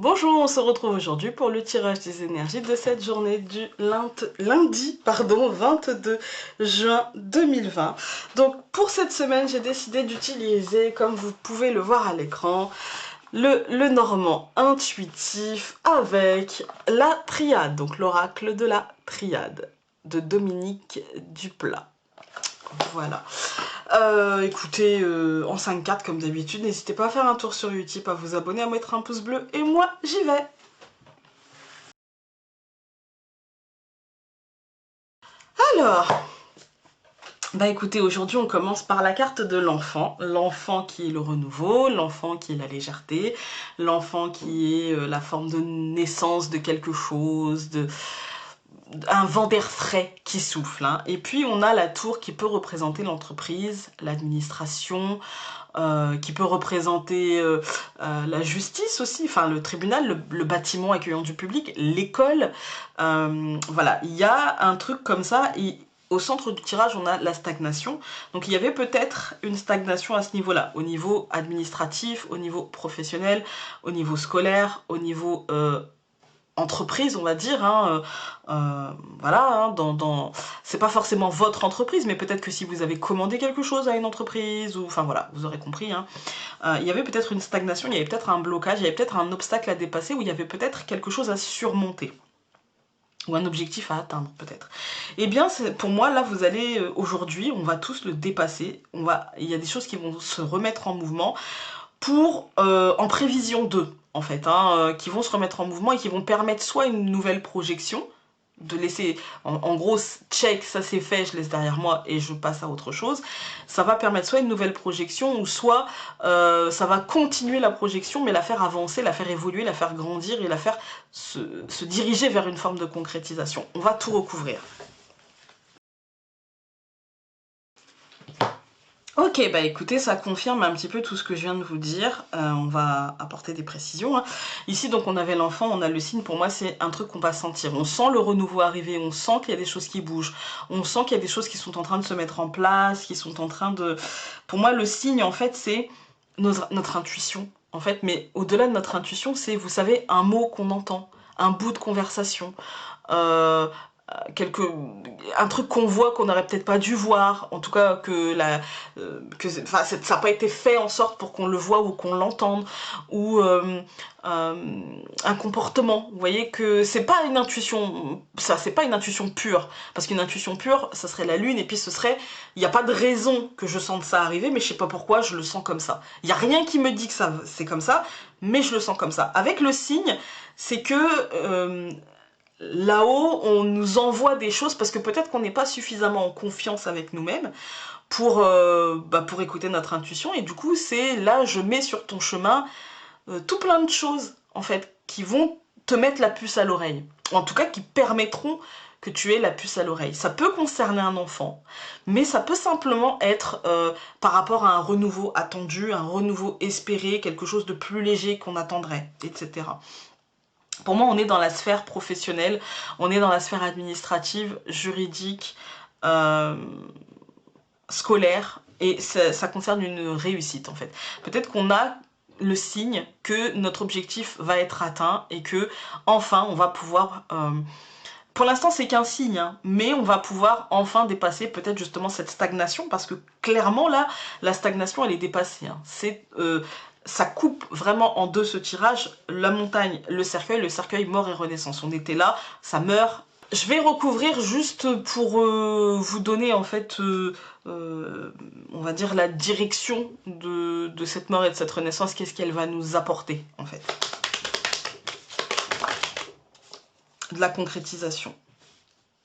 Bonjour, on se retrouve aujourd'hui pour le tirage des énergies de cette journée du lundi 22 juin 2020. Donc pour cette semaine, j'ai décidé d'utiliser, comme vous pouvez le voir à l'écran, le normand intuitif avec la triade, donc l'oracle de la triade de Dominique Duplat. Voilà. Écoutez, en 5 cartes comme d'habitude, n'hésitez pas à faire un tour sur Utip, à vous abonner, à mettre un pouce bleu, et moi j'y vais. Alors, bah écoutez, aujourd'hui on commence par la carte de l'enfant. L'enfant qui est le renouveau, l'enfant qui est la légèreté, l'enfant qui est la forme de naissance de quelque chose, un vent d'air frais qui souffle. Hein. Et puis on a la tour qui peut représenter l'entreprise, l'administration, qui peut représenter la justice aussi, enfin le tribunal, le bâtiment accueillant du public, l'école. Voilà, il y a un truc comme ça. Au centre du tirage, on a la stagnation. Donc il y avait peut-être une stagnation à ce niveau-là, au niveau administratif, au niveau professionnel, au niveau scolaire, au niveau entreprise, on va dire, hein, voilà, hein, c'est pas forcément votre entreprise, mais peut-être que si vous avez commandé quelque chose à une entreprise, ou enfin voilà, vous aurez compris, hein, il y avait peut-être une stagnation, il y avait peut-être un blocage, il y avait peut-être un obstacle à dépasser, ou il y avait peut-être quelque chose à surmonter, ou un objectif à atteindre peut-être. Eh bien, pour moi, là, vous allez, aujourd'hui, on va tous le dépasser, il y a des choses qui vont se remettre en mouvement, en prévision d'eux, en fait, hein, qui vont se remettre en mouvement et qui vont permettre soit une nouvelle projection, de laisser, en gros, check, ça c'est fait, je laisse derrière moi et je passe à autre chose. Ça va permettre soit une nouvelle projection, ou soit ça va continuer la projection, mais la faire avancer, la faire évoluer, la faire grandir et la faire se diriger vers une forme de concrétisation. On va tout recouvrir. Ok, bah écoutez, ça confirme un petit peu tout ce que je viens de vous dire. On va apporter des précisions. Hein. Ici, donc, on avait l'enfant, on a le signe. Pour moi, c'est un truc qu'on va sentir. On sent le renouveau arriver, on sent qu'il y a des choses qui bougent. On sent qu'il y a des choses qui sont en train de se mettre en place, qui sont en train de... Pour moi, le signe, en fait, c'est notre intuition. En fait, mais au-delà de notre intuition, c'est, vous savez, un mot qu'on entend, un bout de conversation. Euh, un truc qu'on voit qu'on n'aurait peut-être pas dû voir, en tout cas que ça n'a pas été fait en sorte pour qu'on le voit ou qu'on l'entende, ou un comportement. Vous voyez que c'est pas une intuition, ça c'est pas une intuition pure, parce qu'une intuition pure, ça serait la lune, et puis ce serait, il n'y a pas de raison que je sente ça arriver, mais je sais pas pourquoi je le sens comme ça. Il n'y a rien qui me dit que ça c'est comme ça, mais je le sens comme ça. Avec le signe, c'est que là-haut, on nous envoie des choses parce que peut-être qu'on n'est pas suffisamment en confiance avec nous-mêmes pour écouter notre intuition. Et du coup, c'est là, je mets sur ton chemin tout plein de choses, en fait, qui vont te mettre la puce à l'oreille. En tout cas, qui permettront que tu aies la puce à l'oreille. Ça peut concerner un enfant, mais ça peut simplement être par rapport à un renouveau attendu, un renouveau espéré, quelque chose de plus léger qu'on attendrait, etc. Pour moi, on est dans la sphère professionnelle, on est dans la sphère administrative, juridique, scolaire, et ça concerne une réussite en fait. Peut-être qu'on a le signe que notre objectif va être atteint et que enfin on va pouvoir... pour l'instant c'est qu'un signe, hein, mais on va pouvoir enfin dépasser peut-être justement cette stagnation, parce que clairement là, la stagnation elle est dépassée. Hein. Ça coupe vraiment en deux ce tirage, la montagne, le cercueil, mort et renaissance. On était là, ça meurt. Je vais recouvrir juste pour vous donner en fait, on va dire la direction de cette mort et de cette renaissance, qu'est-ce qu'elle va nous apporter en fait. De la concrétisation.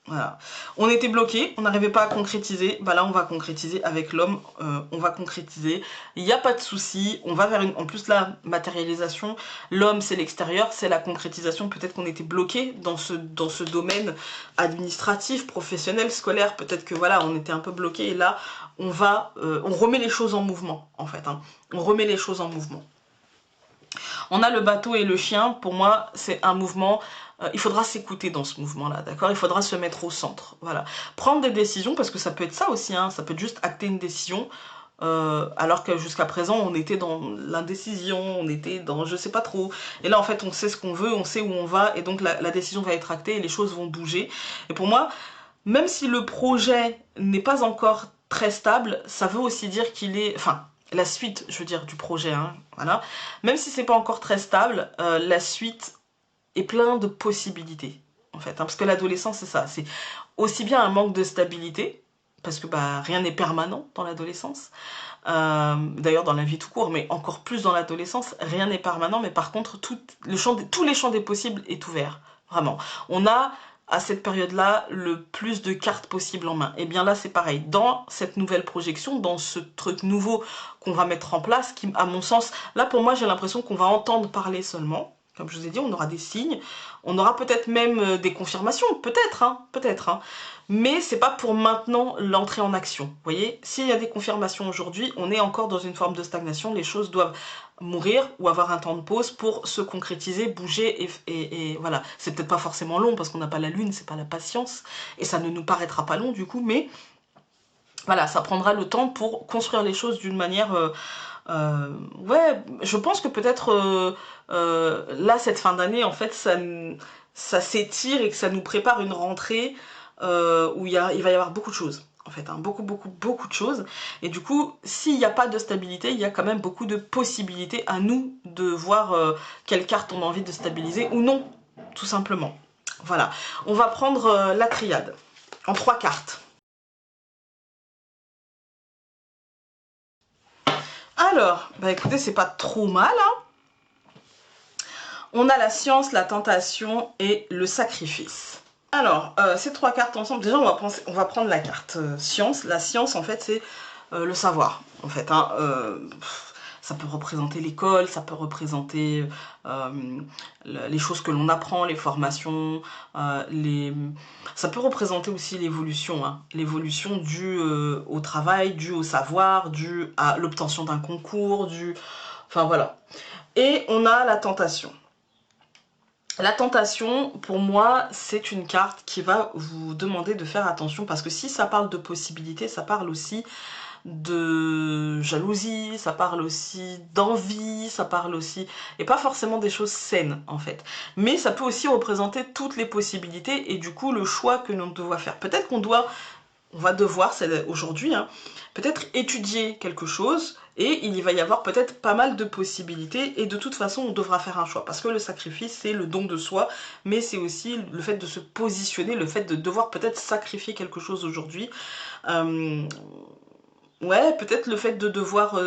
Voilà. On était bloqué, on n'arrivait pas à concrétiser, bah là on va concrétiser avec l'homme, on va concrétiser, il n'y a pas de souci, on va vers en plus la matérialisation, l'homme c'est l'extérieur, c'est la concrétisation, peut-être qu'on était bloqué dans ce domaine administratif, professionnel, scolaire, peut-être que voilà, on était un peu bloqué, et là on remet les choses en mouvement en fait, hein. On remet les choses en mouvement. On a le bateau et le chien, pour moi c'est un mouvement, il faudra s'écouter dans ce mouvement-là, d'accord? Il faudra se mettre au centre, voilà. Prendre des décisions, parce que ça peut être ça aussi, hein, ça peut être juste acter une décision, alors que jusqu'à présent on était dans l'indécision, on était dans je sais pas trop, et là en fait on sait ce qu'on veut, on sait où on va, et donc la décision va être actée et les choses vont bouger. Et pour moi, même si le projet n'est pas encore très stable, ça veut aussi dire qu'il est, enfin la suite je veux dire du projet, hein, voilà, même si c'est pas encore très stable, la suite est plein de possibilités en fait, hein, parce que l'adolescence c'est ça, c'est aussi bien un manque de stabilité, parce que bah, rien n'est permanent dans l'adolescence, d'ailleurs dans la vie tout court, mais encore plus dans l'adolescence, rien n'est permanent, mais par contre tous les champs des possibles est ouvert, vraiment. On a à cette période-là le plus de cartes possibles en main. Et bien là c'est pareil, dans cette nouvelle projection, dans ce truc nouveau qu'on va mettre en place, qui à mon sens, là pour moi j'ai l'impression qu'on va entendre parler seulement. Comme je vous ai dit, on aura des signes, on aura peut-être même des confirmations, peut-être, hein, peut-être, hein. Mais c'est pas pour maintenant l'entrée en action. Vous voyez, s'il y a des confirmations aujourd'hui, on est encore dans une forme de stagnation, les choses doivent mourir ou avoir un temps de pause pour se concrétiser, bouger, et voilà. C'est peut-être pas forcément long parce qu'on n'a pas la lune, c'est pas la patience, et ça ne nous paraîtra pas long du coup, mais voilà, ça prendra le temps pour construire les choses d'une manière... ouais, je pense que peut-être là, cette fin d'année, en fait, ça s'étire et que ça nous prépare une rentrée où il va y avoir beaucoup de choses. En fait, hein, beaucoup de choses. Et du coup, s'il n'y a pas de stabilité, il y a quand même beaucoup de possibilités à nous de voir quelle carte on a envie de stabiliser ou non, tout simplement. Voilà, on va prendre la triade en 3 cartes. Alors, bah écoutez, c'est pas trop mal, hein. On a la science, la tentation et le sacrifice. Alors, ces 3 cartes ensemble, déjà on va prendre la carte science. La science, en fait, c'est le savoir, en fait, hein. Ça peut représenter l'école, ça peut représenter les choses que l'on apprend, les formations, ça peut représenter aussi l'évolution, hein. L'évolution due au travail, due au savoir, due à l'obtention d'un concours, enfin voilà. Et on a la tentation. La tentation, pour moi, c'est une carte qui va vous demander de faire attention, parce que si ça parle de possibilités, ça parle aussi de jalousie, ça parle aussi d'envie, ça parle aussi... et pas forcément des choses saines, en fait. Mais ça peut aussi représenter toutes les possibilités et du coup, le choix que l'on doit faire. Peut-être on va devoir, c'est aujourd'hui, hein, peut-être étudier quelque chose et il va y avoir peut-être pas mal de possibilités et de toute façon on devra faire un choix parce que le sacrifice c'est le don de soi, mais c'est aussi le fait de se positionner, le fait de devoir peut-être sacrifier quelque chose aujourd'hui. Ouais, peut-être le fait de devoir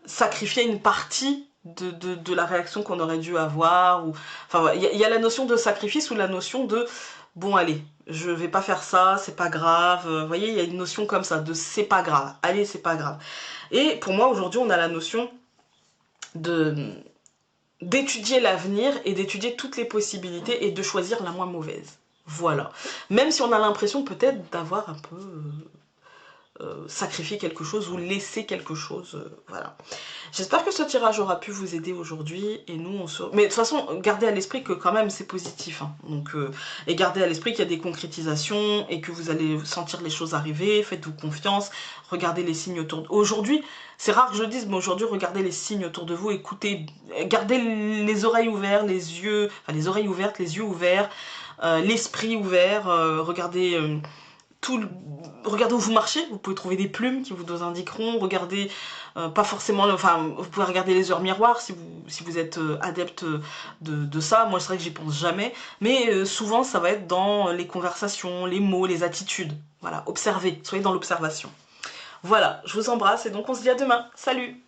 sacrifier une partie de la réaction qu'on aurait dû avoir. Ou... enfin, il y a la notion de sacrifice ou la notion de bon allez, je vais pas faire ça, c'est pas grave. Vous voyez, il y a une notion comme ça de c'est pas grave, allez c'est pas grave. Et pour moi aujourd'hui on a la notion d'étudier l'avenir et d'étudier toutes les possibilités et de choisir la moins mauvaise. Voilà. Même si on a l'impression peut-être d'avoir un peu... sacrifier quelque chose ou laisser quelque chose, voilà. J'espère que ce tirage aura pu vous aider aujourd'hui et nous on se... mais de toute façon, gardez à l'esprit que quand même c'est positif, hein. Donc, et gardez à l'esprit qu'il y a des concrétisations et que vous allez sentir les choses arriver, faites-vous confiance, regardez les signes autour de... Aujourd'hui, c'est rare que je le dise, mais aujourd'hui, regardez les signes autour de vous, écoutez, gardez les oreilles ouvertes, les yeux... enfin les oreilles ouvertes, les yeux ouverts, l'esprit ouvert, regardez... regardez où vous marchez, vous pouvez trouver des plumes qui vous indiqueront, regardez, pas forcément, enfin, vous pouvez regarder les heures miroirs si vous êtes adepte de ça. Moi, c'est vrai que j'y pense jamais, mais souvent, ça va être dans les conversations, les mots, les attitudes. Voilà, observez, soyez dans l'observation. Voilà, je vous embrasse et donc on se dit à demain. Salut!